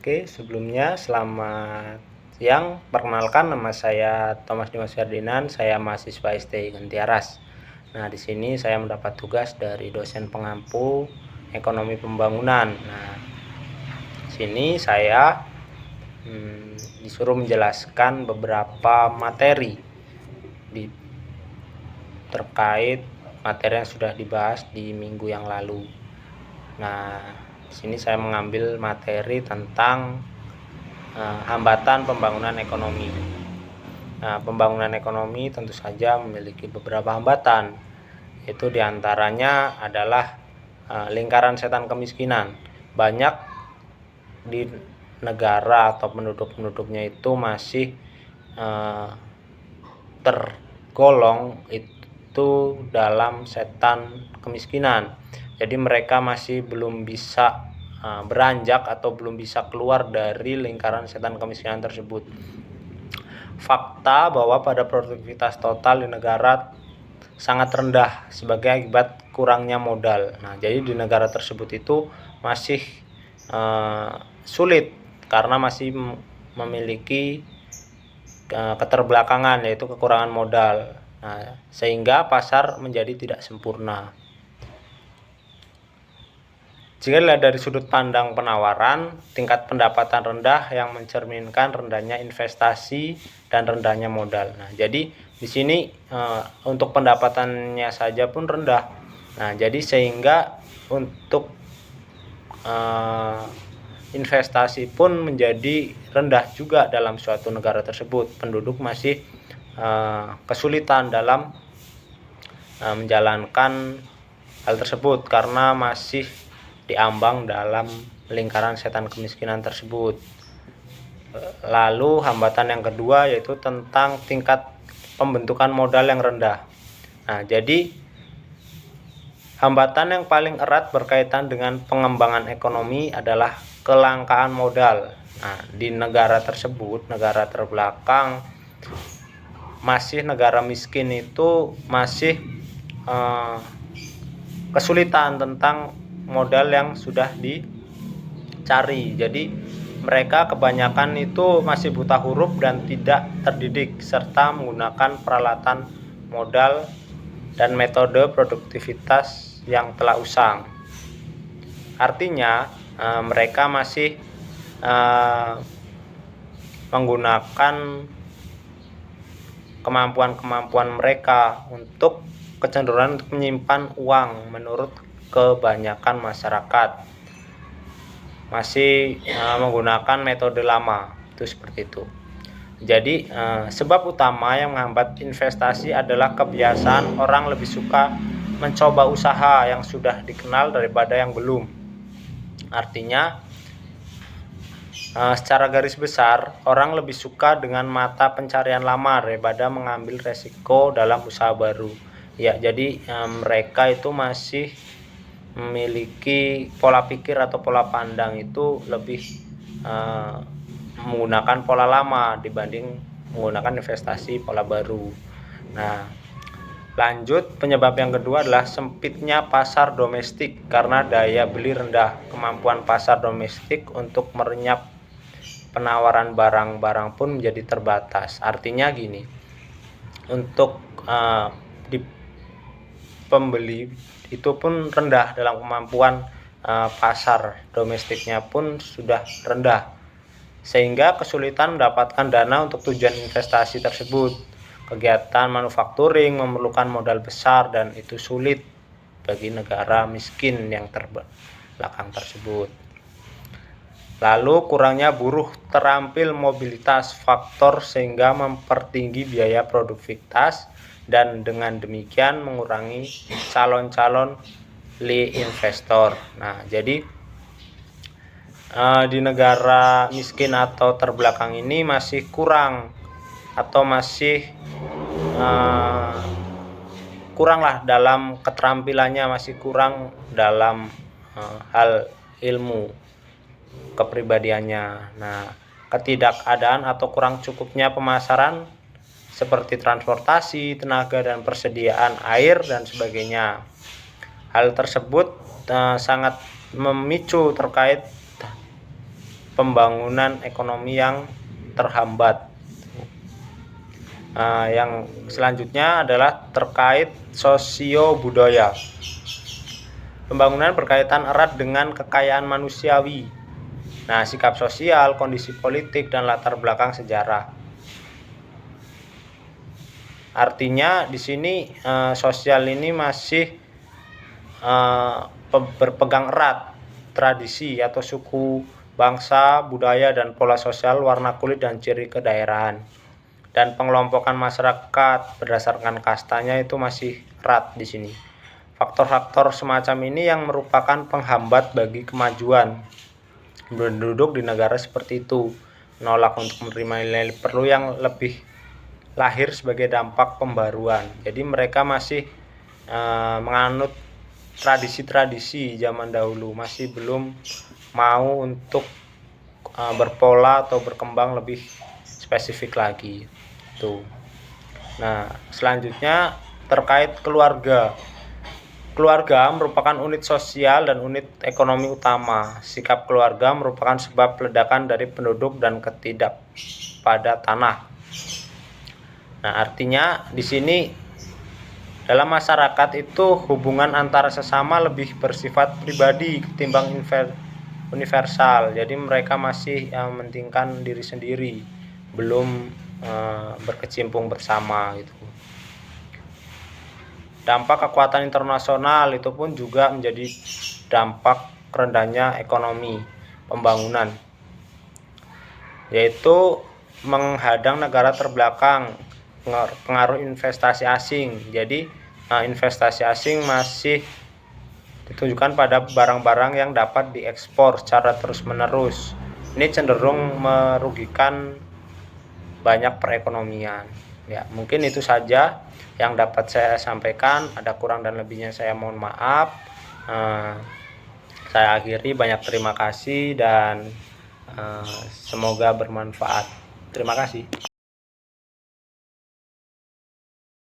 Oke, sebelumnya selamat siang. Perkenalkan, nama saya Thomas Dimas Ferdinand. Saya mahasiswa STI Gentiaras. Nah, di sini saya mendapat tugas dari dosen pengampu ekonomi pembangunan. Nah, di sini saya disuruh menjelaskan beberapa materi terkait materi yang sudah dibahas di minggu yang lalu. Nah, di sini saya mengambil materi tentang hambatan pembangunan ekonomi. Nah, pembangunan ekonomi tentu saja memiliki beberapa hambatan, yaitu diantaranya adalah lingkaran setan kemiskinan. Banyak di negara atau penduduk-penduduknya itu masih tergolong itu dalam setan kemiskinan. Jadi mereka masih belum bisa beranjak atau belum bisa keluar dari lingkaran setan kemiskinan tersebut. Fakta bahwa pada produktivitas total di negara sangat rendah sebagai akibat kurangnya modal. Nah, jadi di negara tersebut itu masih sulit karena masih memiliki keterbelakangan, yaitu kekurangan modal. Nah, sehingga pasar menjadi tidak sempurna. Jika dilihat dari sudut pandang penawaran, tingkat pendapatan rendah yang mencerminkan rendahnya investasi dan rendahnya modal. Nah, jadi di sini untuk pendapatannya saja pun rendah. Nah, jadi sehingga untuk investasi pun menjadi rendah juga dalam suatu negara tersebut. Penduduk masih kesulitan dalam menjalankan hal tersebut karena masih diambang dalam lingkaran setan kemiskinan tersebut. Lalu hambatan yang kedua yaitu tentang tingkat pembentukan modal yang rendah. Nah, jadi hambatan yang paling erat berkaitan dengan pengembangan ekonomi adalah kelangkaan modal. Nah, di negara tersebut, negara terbelakang, masih negara miskin itu masih kesulitan tentang modal yang sudah dicari. Jadi mereka kebanyakan itu masih buta huruf dan tidak terdidik serta menggunakan peralatan modal dan metode produktivitas yang telah usang. Artinya mereka masih menggunakan kemampuan mereka untuk kecenderungan untuk menyimpan uang menurut kebanyakan masyarakat masih menggunakan metode lama, itu seperti itu. Jadi sebab utama yang menghambat investasi adalah kebiasaan orang lebih suka mencoba usaha yang sudah dikenal daripada yang belum. Artinya secara garis besar orang lebih suka dengan mata pencarian lama daripada mengambil resiko dalam usaha baru. Ya, jadi mereka itu masih memiliki pola pikir atau pola pandang itu lebih menggunakan pola lama dibanding menggunakan investasi pola baru. Nah, lanjut, penyebab yang kedua adalah sempitnya pasar domestik karena daya beli rendah. Kemampuan pasar domestik untuk merenyap penawaran barang-barang pun menjadi terbatas. Artinya gini, untuk di pembeli itu pun rendah dalam kemampuan pasar domestiknya pun sudah rendah, sehingga kesulitan mendapatkan dana untuk tujuan investasi tersebut. Kegiatan manufakturing memerlukan modal besar dan itu sulit bagi negara miskin yang terbelakang tersebut. Lalu kurangnya buruh terampil mobilitas faktor sehingga mempertinggi biaya produktivitas dan dengan demikian mengurangi calon-calon investor. Nah, jadi di negara miskin atau terbelakang ini masih kurang atau masih kurang lah dalam keterampilannya, masih kurang dalam hal ilmu kepribadiannya. Nah, ketidakadaan atau kurang cukupnya pemasaran seperti transportasi, tenaga dan persediaan air dan sebagainya. Hal tersebut sangat memicu terkait pembangunan ekonomi yang terhambat. Yang selanjutnya adalah terkait sosio-budaya. Pembangunan berkaitan erat dengan kekayaan manusiawi. Nah, sikap sosial, kondisi politik, dan latar belakang sejarah. Artinya di sini sosial ini masih berpegang erat tradisi atau suku, bangsa, budaya, dan pola sosial, warna kulit, dan ciri kedaerahan. Dan pengelompokan masyarakat berdasarkan kastanya itu masih erat di sini. Faktor-faktor semacam ini yang merupakan penghambat bagi kemajuan penduduk di negara seperti itu, menolak untuk menerima nilai perlu yang lebih lahir sebagai dampak pembaruan. Jadi mereka masih menganut tradisi-tradisi zaman dahulu, masih belum mau untuk berpola atau berkembang lebih spesifik lagi. Tuh. Nah, selanjutnya terkait keluarga. Keluarga merupakan unit sosial dan unit ekonomi utama. Sikap keluarga merupakan sebab ledakan dari penduduk dan ketidakpada tanah. Nah, artinya di sini dalam masyarakat itu hubungan antara sesama lebih bersifat pribadi ketimbang universal. Jadi mereka masih mementingkan diri sendiri, belum berkecimpung bersama gitu. Dampak kekuatan internasional itu pun juga menjadi dampak rendahnya ekonomi pembangunan, yaitu menghadang negara terbelakang, pengaruh investasi asing. Jadi investasi asing masih ditunjukkan pada barang-barang yang dapat diekspor secara terus-menerus. Ini cenderung merugikan banyak perekonomian. Ya, mungkin itu saja yang dapat saya sampaikan. Ada kurang dan lebihnya saya mohon maaf. Saya akhiri, banyak terima kasih dan semoga bermanfaat. Terima kasih.